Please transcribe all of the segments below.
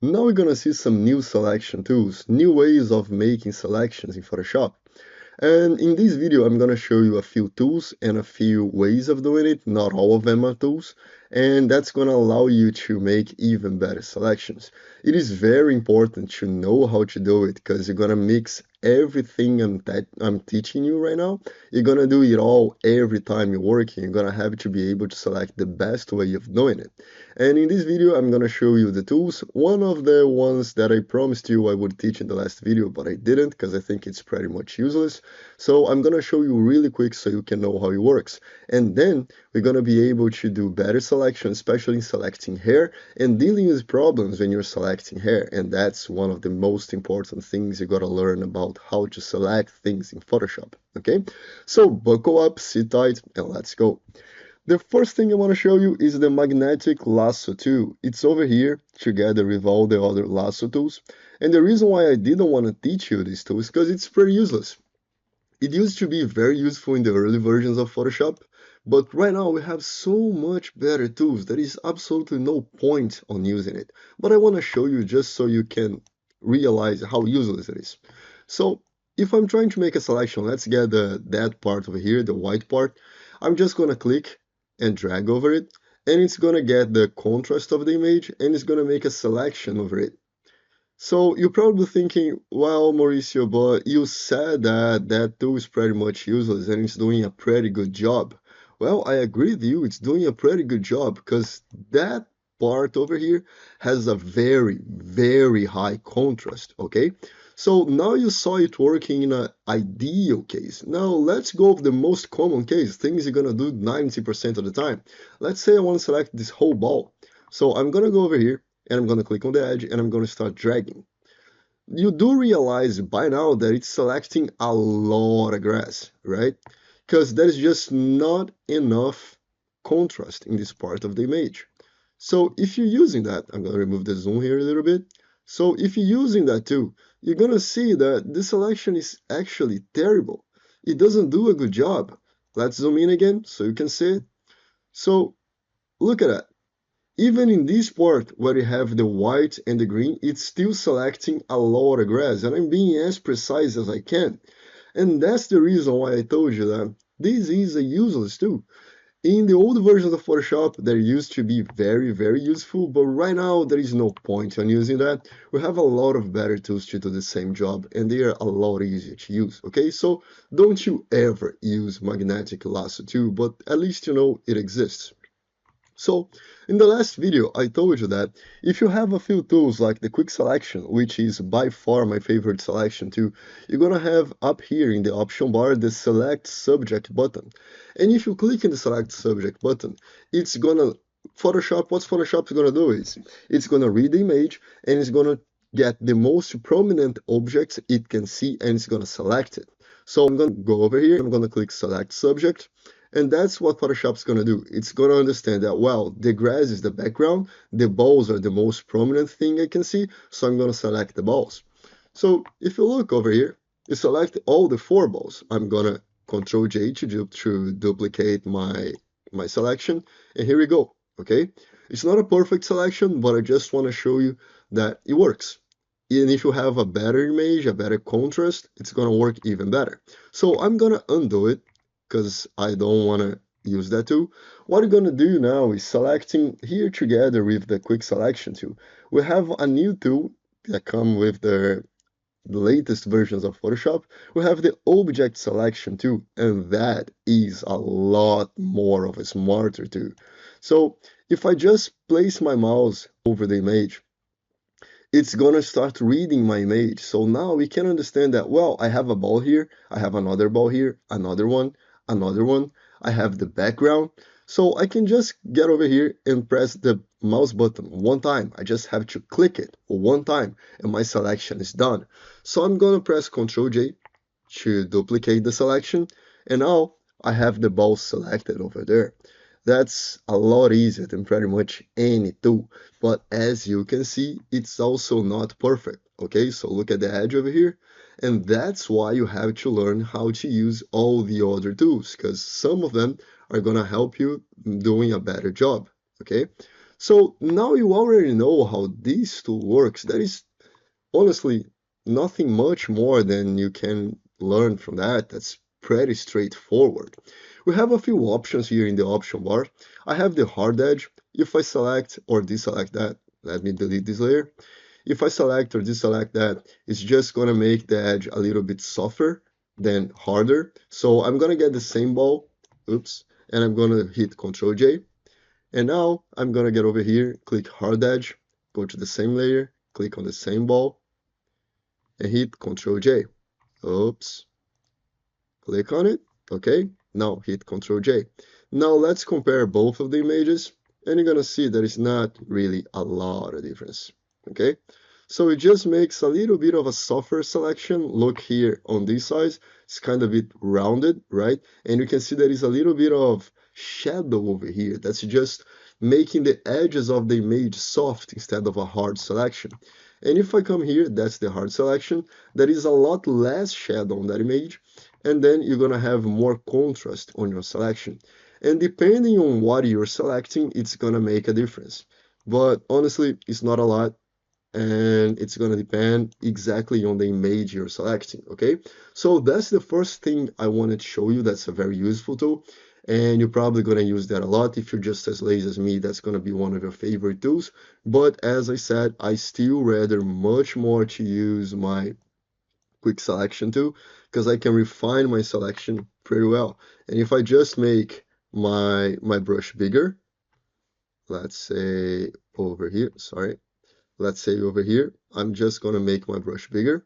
Now we're gonna see some new selection tools, new ways of making selections in Photoshop. And in this video, I'm gonna show you a few tools and a few ways of doing it. Not all of them are tools, and that's gonna allow you to make even better selections. It is very important to know how to do it because you're gonna mix everything I'm teaching you right now. You're gonna do it all every time you're working. You're gonna have to be able to select the best way of doing it. And in this video, I'm gonna show you the tools. One of the ones that I promised you I would teach in the last video, but I didn't because I think it's pretty much useless. So I'm gonna show you really quick so you can know how it works. And then we're gonna be able to do better selection, especially in selecting hair and dealing with problems when you're selecting hair. And that's one of the most important things you gotta learn about how to select things in Photoshop. Okay? So buckle up, sit tight, and let's go. The first thing I want to show you is the magnetic lasso tool. It's over here together with all the other lasso tools. And the reason why I didn't want to teach you this tool is because it's pretty useless. It used to be very useful in the early versions of Photoshop, but right now we have so much better tools there is absolutely no point on using it. But I want to show you just so you can realize how useless it is. So if I'm trying to make a selection, let's get that part over here, the white part. I'm just going to click and drag over it, and it's going to get the contrast of the image, and it's going to make a selection over it. So you're probably thinking, well, Mauricio, but you said that that tool is pretty much useless and it's doing a pretty good job. Well, I agree with you, it's doing a pretty good job because that part over here has a very, very high contrast, okay? So now you saw it working in an ideal case. Now let's go over the most common case, things you're gonna do 90% of the time. Let's say I want to select this whole ball. So I'm gonna go over here and I'm going to click on the edge and I'm going to start dragging. You do realize by now that it's selecting a lot of grass, right? Because there's just not enough contrast in this part of the image. So if you're using that, I'm going to remove the zoom here a little bit. So if you're using that too, you're going to see that this selection is actually terrible. It doesn't do a good job. Let's zoom in again so you can see it. So look at that. Even in this part where you have the white and the green, it's still selecting a lot of grass, and I'm being as precise as I can. And that's the reason why I told you that this is a useless tool. In the old versions of Photoshop, they used to be very, very useful, but right now there is no point on using that. We have a lot of better tools to do the same job, and they are a lot easier to use, okay? So don't you ever use magnetic lasso tool, but at least you know it exists. So in the last video, I told you that if you have a few tools like the quick selection, which is by far my favorite selection tool, you're gonna have up here in the option bar the select subject button. And if you click in the select subject button, it's gonna what Photoshop is gonna do is it's gonna read the image and it's gonna get the most prominent objects it can see and it's gonna select it. So I'm gonna go over here, I'm gonna click select subject. And that's what Photoshop's going to do. It's going to understand that, well, the grass is the background, the balls are the most prominent thing I can see, so I'm going to select the balls. So if you look over here, you select all the 4 balls. I'm going to Control J to duplicate my selection, and here we go, okay? It's not a perfect selection, but I just want to show you that it works. And if you have a better image, a better contrast, it's going to work even better. So I'm going to undo it because I don't want to use that tool. What we're going to do now is selecting here together with the quick selection tool. We have a new tool that come with the latest versions of Photoshop. We have the object selection tool, and that is a lot more of a smarter tool. So if I just place my mouse over the image, it's gonna start reading my image. So now we can understand that, well, I have a ball here, I have another ball here, another one, I have the background. So I can just get over here and press the mouse button one time. I just have to click it one time and my selection is done. So I'm gonna press Ctrl J to duplicate the selection, and now I have the ball selected over there. That's a lot easier than pretty much any tool, but as you can see, it's also not perfect, okay? So look at the edge over here, and that's why you have to learn how to use all the other tools, because some of them are gonna help you doing a better job, okay? So now you already know how this tool works. That is honestly nothing much more than you can learn from that. That's pretty straightforward. We have a few options here in the option bar. I have the hard edge. If I select or deselect that, let me delete this layer. If I select or deselect that, it's just gonna make the edge a little bit softer than harder. So I'm gonna get the same ball, oops, and I'm gonna hit Ctrl J. And now I'm gonna get over here, click hard edge, go to the same layer, click on the same ball, and hit Ctrl J. Oops, click on it, okay? Now hit Ctrl J. Now let's compare both of the images, and you're gonna see that it's not really a lot of difference, okay? So it just makes a little bit of a softer selection. Look here on this side, it's kind of a bit rounded, right? And you can see there is a little bit of shadow over here. That's just making the edges of the image soft instead of a hard selection. And if I come here, that's the hard selection. There is a lot less shadow on that image, and then you're gonna have more contrast on your selection. And depending on what you're selecting, it's gonna make a difference. But honestly, it's not a lot, and it's gonna depend exactly on the image you're selecting, okay? So that's the first thing I wanted to show you. That's a very useful tool, and you're probably gonna use that a lot. If you're just as lazy as me, that's gonna be one of your favorite tools. But as I said, I still rather much more to use my quick selection tool because I can refine my selection pretty well. And if I just make my brush bigger, let's say over here, sorry, let's say over here, I'm just gonna make my brush bigger.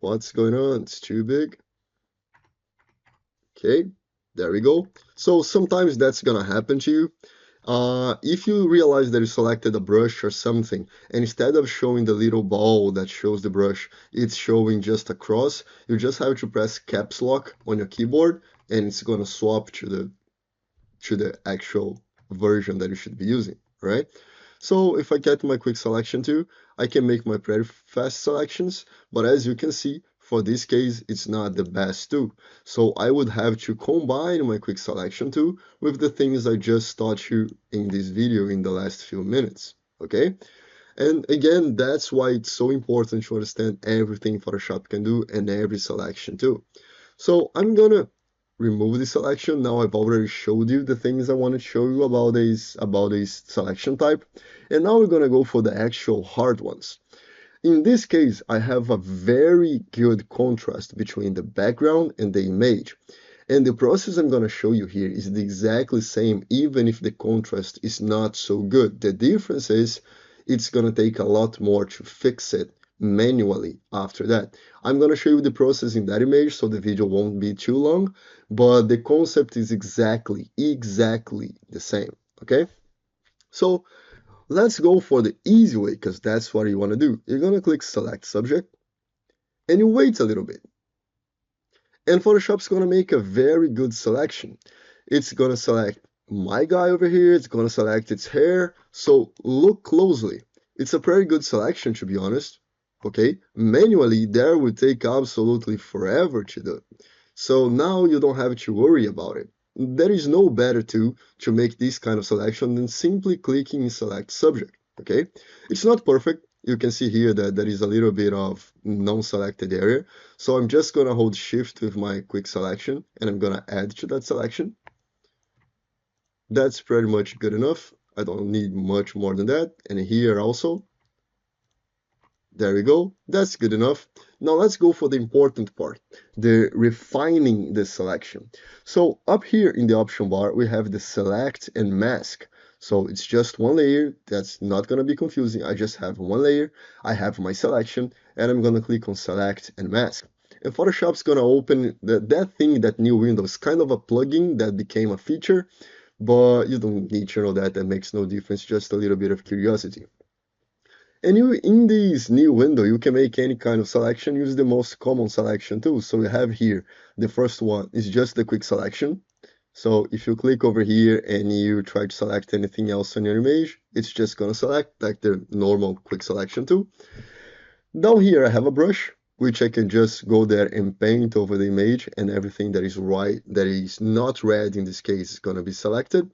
What's going on? It's too big. Okay, there we go. So sometimes that's gonna happen to you. If you realize that you selected a brush or something, and instead of showing the little ball that shows the brush, it's showing just a cross, you just have to press caps lock on your keyboard, and it's gonna swap to the actual version that you should be using, right? So if I get my quick selection tool, I can make my pretty fast selections, but as you can see, for this case, it's not the best tool. So I would have to combine my quick selection tool with the things I just taught you in this video in the last few minutes, okay? And again, that's why it's so important to understand everything Photoshop can do and every selection tool. So I'm gonna remove the selection. Now I've already showed you the things I want to show you about this selection type. And now we're gonna go for the actual hard ones. In this case, I have a very good contrast between the background and the image. And the process I'm going to show you here is the exactly same, even if the contrast is not so good. The difference is it's going to take a lot more to fix it manually after that. I'm going to show you the process in that image, so the video won't be too long, but the concept is exactly the same, okay? So let's go for the easy way, because that's what you want to do. You're going to click Select Subject, and you wait a little bit. And Photoshop's going to make a very good selection. It's going to select my guy over here. It's going to select its hair. So look closely. It's a pretty good selection, to be honest. Okay, manually, that would take absolutely forever to do. So now you don't have to worry about it. There is no better tool to make this kind of selection than simply clicking in Select Subject, okay? It's not perfect. You can see here that there is a little bit of non-selected area. So I'm just gonna hold Shift with my quick selection and I'm gonna add to that selection. That's pretty much good enough. I don't need much more than that. And here also, there we go. That's good enough. Now let's go for the important part, the refining the selection. So up here in the option bar, we have the select and mask. So it's just one layer. That's not going to be confusing. I just have one layer. I have my selection and I'm going to click on select and mask. And Photoshop's going to open that new window. It's kind of a plugin that became a feature, but you don't need to know that. That makes no difference. Just a little bit of curiosity. And in this new window, you can make any kind of selection, use the most common selection too. So we have here, the first one is just the quick selection. So if you click over here and you try to select anything else on your image, it's just gonna select like the normal quick selection tool. Down here, I have a brush, which I can just go there and paint over the image, and everything that is not red in this case is gonna be selected.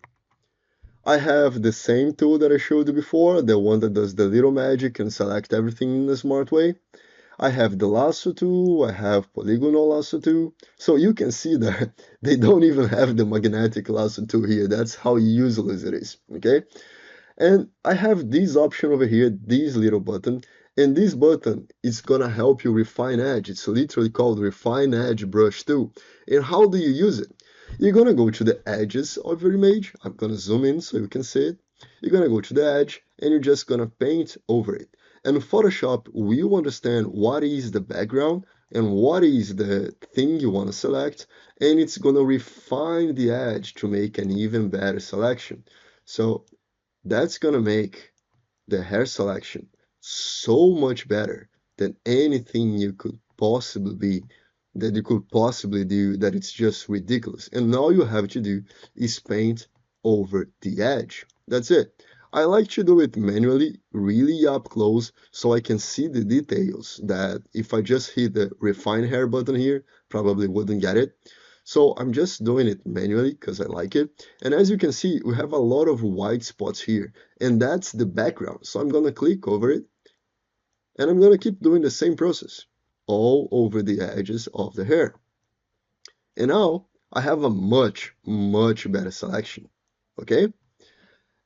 I have the same tool that I showed you before, the one that does the little magic and select everything in a smart way. I have the lasso tool, I have polygonal lasso tool. So you can see that they don't even have the magnetic lasso tool here. That's how useless it is, okay? And I have this option over here, this little button, and this button is gonna help you refine edge. It's literally called Refine Edge Brush Tool. And how do you use it? You're gonna go to the edges of your image. I'm gonna zoom in so you can see it. You're gonna go to the edge and you're just gonna paint over it. And Photoshop will understand what is the background and what is the thing you want to select, and it's gonna refine the edge to make an even better selection. So that's gonna make the hair selection so much better than anything you could possibly do, that it's just ridiculous. And all you have to do is paint over the edge. That's it. I like to do it manually, really up close, so I can see the details that if I just hit the refine hair button here, probably wouldn't get it. So I'm just doing it manually because I like it. And as you can see, we have a lot of white spots here, and that's the background. So I'm gonna click over it, and I'm gonna keep doing the same process all over the edges of the hair. And now I have a much better selection, okay?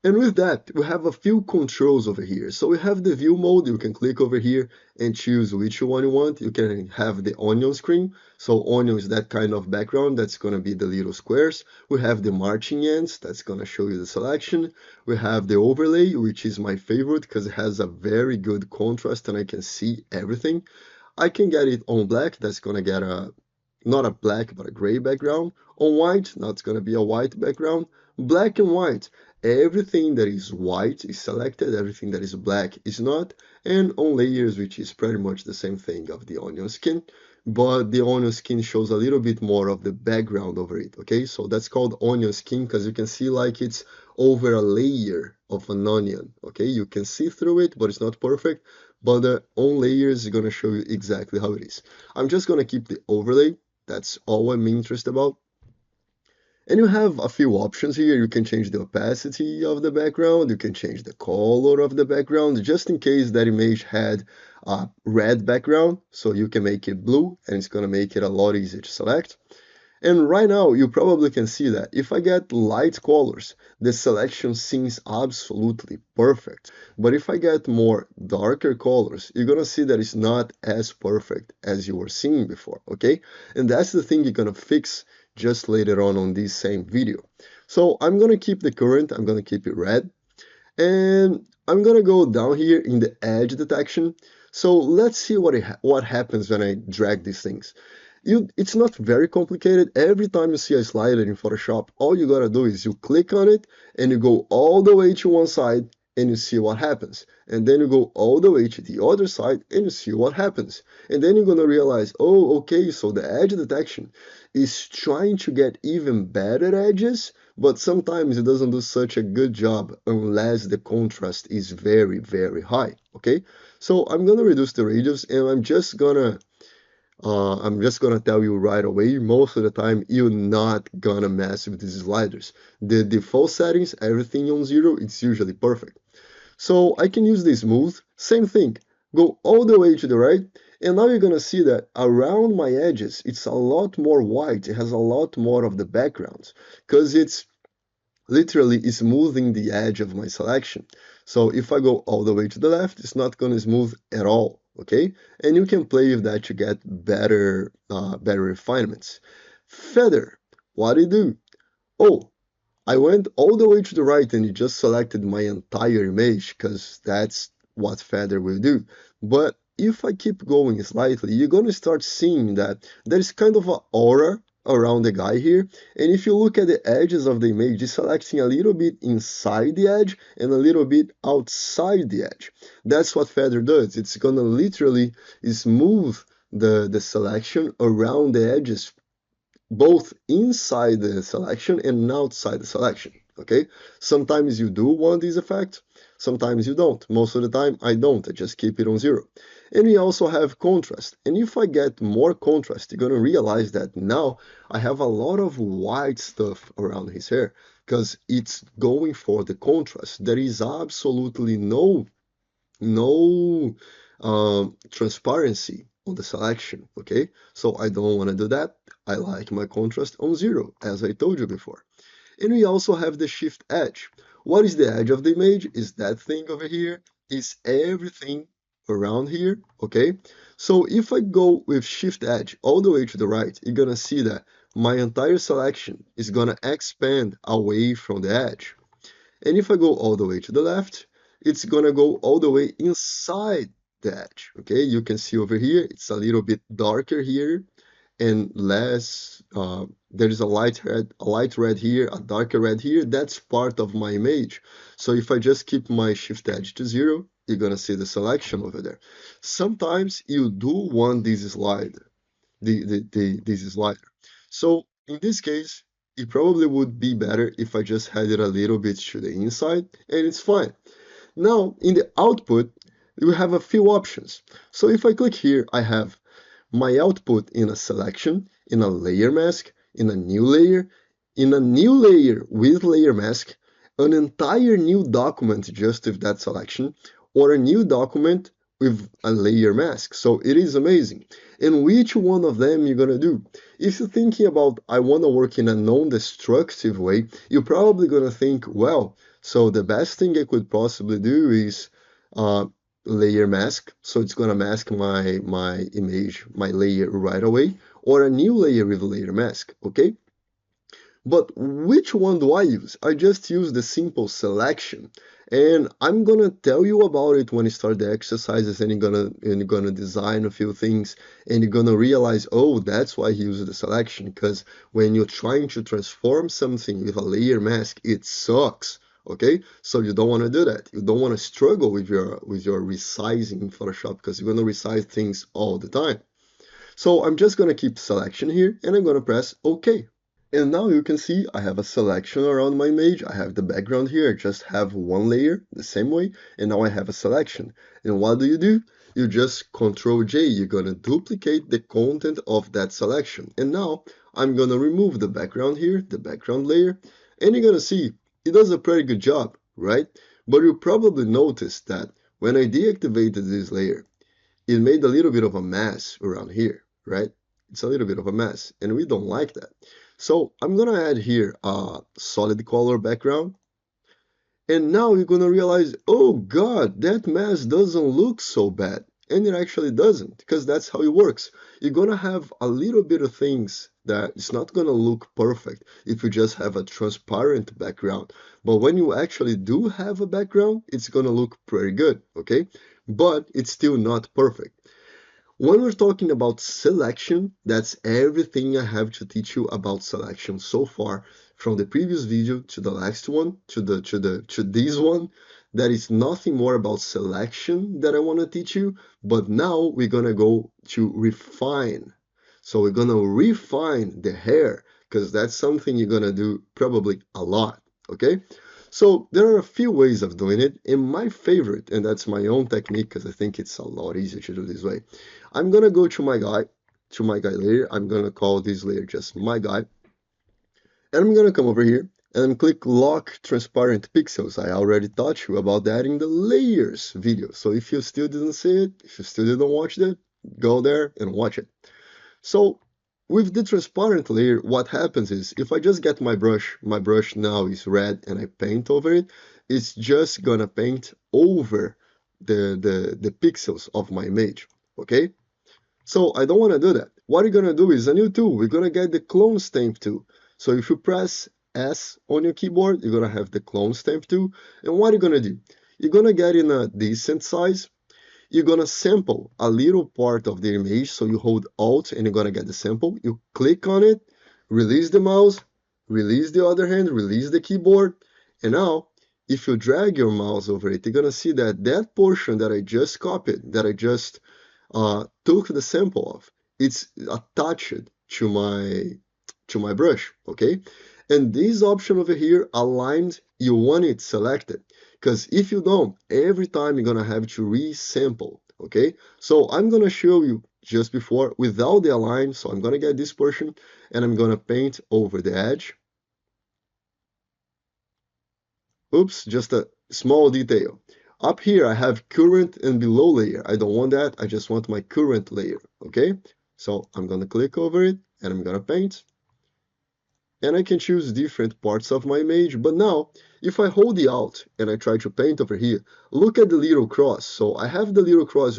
And with that, we have a few controls over here. So we have the view mode. You can click over here and choose which one you want. You can have the onion screen. So onion is that kind of background. That's going to be the little squares. We have the marching ends. That's going to show you the selection. We have the overlay, which is my favorite because it has a very good contrast and I can see everything. I can get it on black. That's going to get a, not a black, but a gray background. On white, that's going to be a white background. Black and white. Everything that is white is selected, everything that is black is not, and on layers, which is pretty much the same thing of the onion skin, but the onion skin shows a little bit more of the background over it, okay? So that's called onion skin because you can see like it's over a layer of an onion, okay? You can see through it, but it's not perfect, but on layers is gonna show you exactly how it is. I'm just gonna keep the overlay, that's all I'm interested about. And you have a few options here. You can change the opacity of the background. You can change the color of the background, just in case that image had a red background. So you can make it blue, and it's going to make it a lot easier to select. And right now, you probably can see that if I get light colors, the selection seems absolutely perfect. But if I get more darker colors, you're gonna see that it's not as perfect as you were seeing before, okay? And that's the thing you're gonna fix just later on this same video. So I'm gonna keep the current, I'm gonna keep it red, and I'm gonna go down here in the edge detection. So let's see what happens when I drag these things. It's not very complicated. Every time you see a slider in Photoshop, all you gotta do is you click on it and you go all the way to one side and you see what happens. And then you go all the way to the other side and you see what happens. And then you're gonna realize, oh, okay, so the edge detection is trying to get even better edges, but sometimes it doesn't do such a good job unless the contrast is very high, okay? So I'm gonna reduce the radius and I'm just gonna tell you right away, most of the time you're not gonna mess with these sliders. The default settings, everything on 0, it's usually perfect. So I can use the smooth, same thing, go all the way to the right, and now you're gonna see that around my edges, it's a lot more white, it has a lot more of the backgrounds, because it's literally smoothing the edge of my selection. So if I go all the way to the left, it's not going to smooth at all, okay? And you can play with that to get better refinements. Feather, what do you do? Oh, I went all the way to the right and it just selected my entire image because that's what feather will do. But if I keep going slightly, you're going to start seeing that there's kind of an aura around the guy here. And if you look at the edges of the image, it's selecting a little bit inside the edge and a little bit outside the edge. That's what feather does. It's going to literally smooth the selection around the edges, both inside the selection and outside the selection, okay? Sometimes you do want this effect, Sometimes you don't. Most of the time I don't. I just keep it on 0. And we also have contrast. And if I get more contrast, you're going to realize that now I have a lot of white stuff around his hair because it's going for the contrast. There is absolutely no transparency on the selection, okay? So I don't want to do that. I like my contrast on 0, as I told you before. And we also have the shift edge. What is the edge of the image? Is that thing over here? Is everything around here, okay? So if I go with shift edge all the way to the right, you're gonna see that my entire selection is gonna expand away from the edge. And if I go all the way to the left, it's gonna go all the way inside the edge, okay? You can see over here, it's a little bit darker here and less, there's a light red here, a darker red here. That's part of my image. So if I just keep my shift edge to 0, you're gonna see the selection over there. Sometimes you do want this slider, this slider. So in this case, it probably would be better if I just had it a little bit to the inside, and it's fine. Now, in the output, we have a few options. So if I click here, I have my output in a selection, in a layer mask, in a new layer, in a new layer with layer mask, an entire new document just with that selection, or a new document with a layer mask. So it is amazing. And which one of them you're gonna do? If you're thinking about I wanna work in a non-destructive way, you're probably gonna think, well, so the best thing I could possibly do is uh, layer mask, so it's gonna mask my image, my layer right away, or a new layer with layer mask, okay? But which one do I use? I just use the simple selection, and I'm gonna tell you about it when you start the exercises, and you're gonna design a few things, and you're gonna realize, oh, that's why he uses the selection. Because when you're trying to transform something with a layer mask, it sucks. Okay, so you don't want to do that. You don't want to struggle with your resizing in Photoshop because you're gonna resize things all the time. So I'm just gonna keep selection here, and I'm gonna press OK. And now you can see I have a selection around my image. I have the background here. I just have one layer the same way. And now I have a selection. And what do? You just Control J. You're going to duplicate the content of that selection. And now I'm going to remove the background here, the background layer. And you're going to see it does a pretty good job, right? But you probably noticed that when I deactivated this layer, it made a little bit of a mess around here, right? It's a little bit of a mess, and we don't like that. So I'm gonna add here a solid color background, and now you're gonna realize, oh God, that mess doesn't look so bad. And it actually doesn't, because that's how it works. You're gonna have a little bit of things that it's not gonna look perfect if you just have a transparent background. But when you actually do have a background, it's gonna look pretty good, okay? But it's still not perfect. When we're talking about selection, that's everything I have to teach you about selection so far, from the previous video to the last one, to this one. That is nothing more about selection that I want to teach you, but now we're gonna go to refine. So we're gonna refine the hair, because that's something you're gonna do probably a lot, okay? So there are a few ways of doing it, and my favorite, and that's my own technique because I think it's a lot easier to do this way. I'm gonna go to my guy layer. I'm gonna call this layer just my guy, and I'm gonna come over here and click lock transparent pixels. I already taught you about that in the layers video. So if you still didn't see it, if you still didn't watch it, go there and watch it. So with the transparent layer, what happens is if I just get my brush now is red and I paint over it, it's just gonna paint over the pixels of my image, okay? So I don't want to do that. What you're gonna do is a new tool. We're gonna get the clone stamp tool. So if you press S on your keyboard, you're gonna have the clone stamp tool. And what you're gonna do? You're gonna get in a decent size. You're gonna sample a little part of the image. So you hold Alt and you're gonna get the sample. You click on it, release the mouse, release the other hand, release the keyboard. And now, if you drag your mouse over it, you're gonna see that that portion that I just copied, that I just took the sample of, it's attached to my brush, okay? And this option over here, aligned, you want it selected, Because if you don't, every time you're gonna have to resample, okay? So I'm gonna show you just before without the align. So I'm gonna get this portion and I'm gonna paint over the edge. Oops, just a small detail. Up here I have current and below layer. I don't want that, I just want my current layer, okay? So I'm gonna click over it and I'm gonna paint. And I can choose different parts of my image, but now if I hold the Alt and I try to paint over here, look at the little cross. So I have the little cross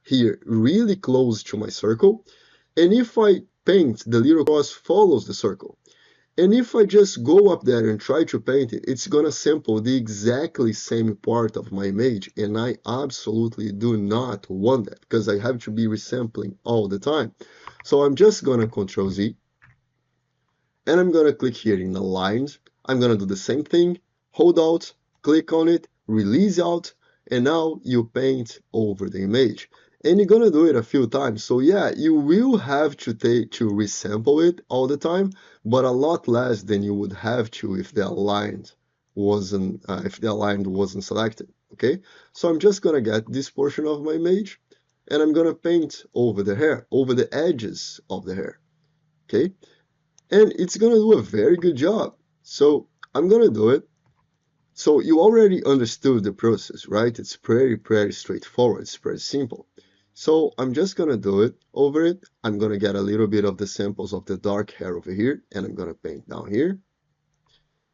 here really close to my circle, and if I paint, the little cross follows the circle. And if I just go up there and try to paint it, it's gonna sample the exactly same part of my image, and I absolutely do not want that because I have to be resampling all the time. So I'm just gonna Control Z, and I'm gonna click here in Aligned. I'm gonna do the same thing, hold Alt, click on it, release Alt, and now you paint over the image. And you're gonna do it a few times. So yeah, you will have to resample it all the time, but a lot less than you would have to if the aligned wasn't selected. Okay, so I'm just gonna get this portion of my image, and I'm gonna paint over the hair, over the edges of the hair. Okay, and it's gonna do a very good job. So I'm gonna do it. So you already understood the process, right? It's pretty straightforward. It's pretty simple. So I'm just gonna do it over it. I'm gonna get a little bit of the samples of the dark hair over here, and I'm gonna paint down here.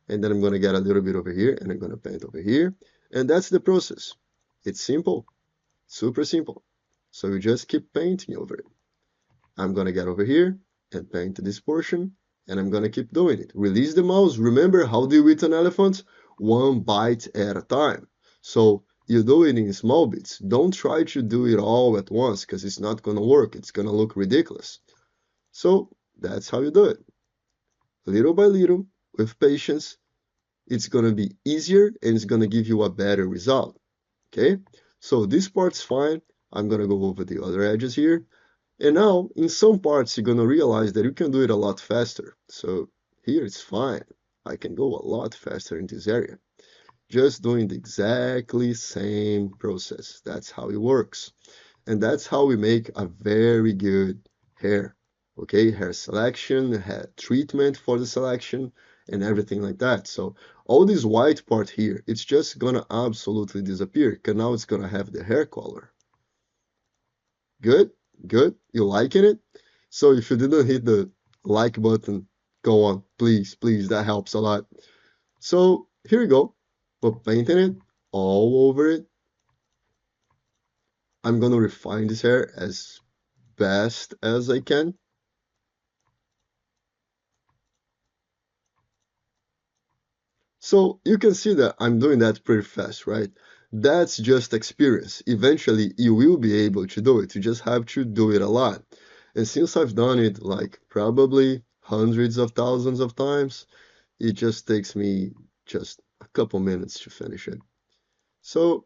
And then I'm gonna get a little bit over here, and I'm gonna paint over here. And that's the process. It's simple, super simple. So you just keep painting over it. I'm gonna get over here and paint this portion, and I'm gonna keep doing it. Release the mouse. Remember, how do you eat an elephant? One bite at a time. So you do it in small bits. Don't try to do it all at once because it's not gonna work. It's gonna look ridiculous. So that's how you do it. Little by little, with patience, it's gonna be easier and it's gonna give you a better result. Okay? So this part's fine. I'm gonna go over the other edges here. And now, in some parts, you're gonna realize that you can do it a lot faster. So here it's fine. I can go a lot faster in this area. Just doing the exactly same process. That's how it works. And that's how we make a very good hair. Okay, hair selection, hair treatment for the selection, and everything like that. So all this white part here, it's just gonna absolutely disappear because now it's gonna have the hair color. Good, good. You liking it? So if you didn't hit the like button, go on, please, please. That helps a lot. So here we go. We're painting it all over it. I'm gonna refine this hair as best as I can. So you can see that I'm doing that pretty fast, right? That's just experience. Eventually, you will be able to do it. You just have to do it a lot. And since I've done it like probably hundreds of thousands of times, it just takes me just a couple minutes to finish it. So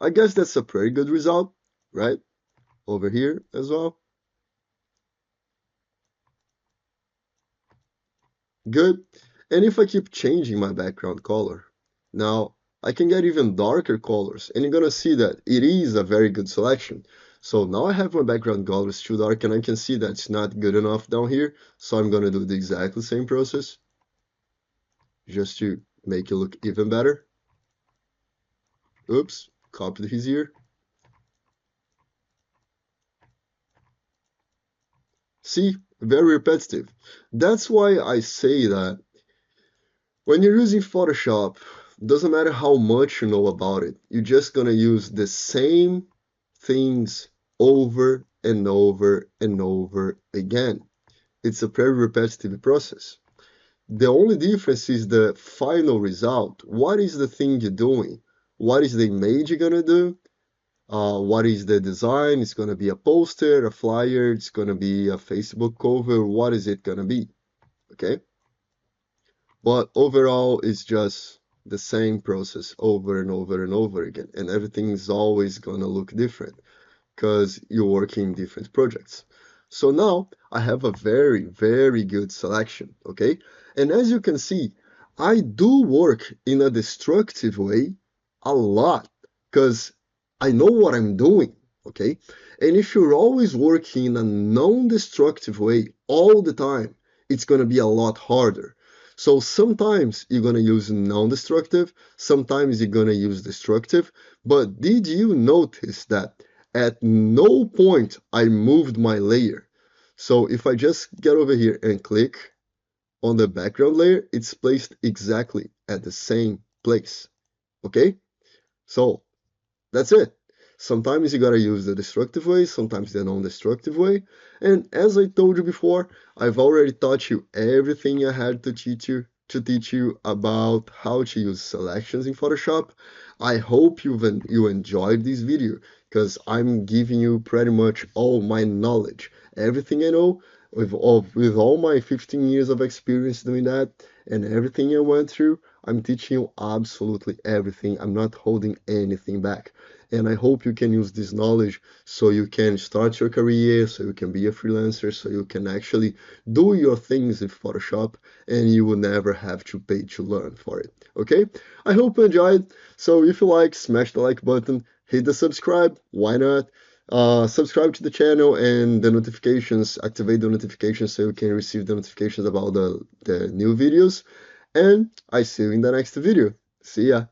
I guess that's a pretty good result, right? Over here as well. Good. And if I keep changing my background color, now I can get even darker colors, and you're gonna see that it is a very good selection. So now I have my background colors too dark, and I can see that it's not good enough down here. So I'm gonna do the exactly same process, just to make it look even better. Oops, copied his ear. See, very repetitive. That's why I say that when you're using Photoshop, doesn't matter how much you know about it, you're just gonna use the same things over and over and over again. It's a very repetitive process. The only difference is the final result. What is the thing you're doing? What is the image you're gonna do? What is the design? It's gonna be a poster, a flyer, it's gonna be a Facebook cover. What is it gonna be? Okay? But overall, it's just the same process over and over and over again. And everything is always gonna look different because you're working in different projects. So now I have a very good selection, okay? And as you can see, I do work in a destructive way a lot because I know what I'm doing, okay? And if you're always working in a non-destructive way all the time, it's gonna be a lot harder. So sometimes you're gonna use non-destructive, sometimes you're gonna use destructive, but did you notice that at no point I moved my layer? So if I just get over here and click on the background layer, it's placed exactly at the same place. Okay? So that's it. Sometimes you gotta use the destructive way, sometimes the non-destructive way. And as I told you before, I've already taught you everything I had to teach you about how to use selections in Photoshop. I hope you enjoyed this video because I'm giving you pretty much all my knowledge, everything I know with all my 15 years of experience doing that and everything I went through. I'm teaching you absolutely everything. I'm not holding anything back. And I hope you can use this knowledge so you can start your career, so you can be a freelancer, so you can actually do your things in Photoshop and you will never have to pay to learn for it. Okay? I hope you enjoyed. So if you like, smash the like button, hit the subscribe. Why not? Subscribe to the channel and the notifications, activate the notifications so you can receive the notifications about the new videos. And I see you in the next video. See ya.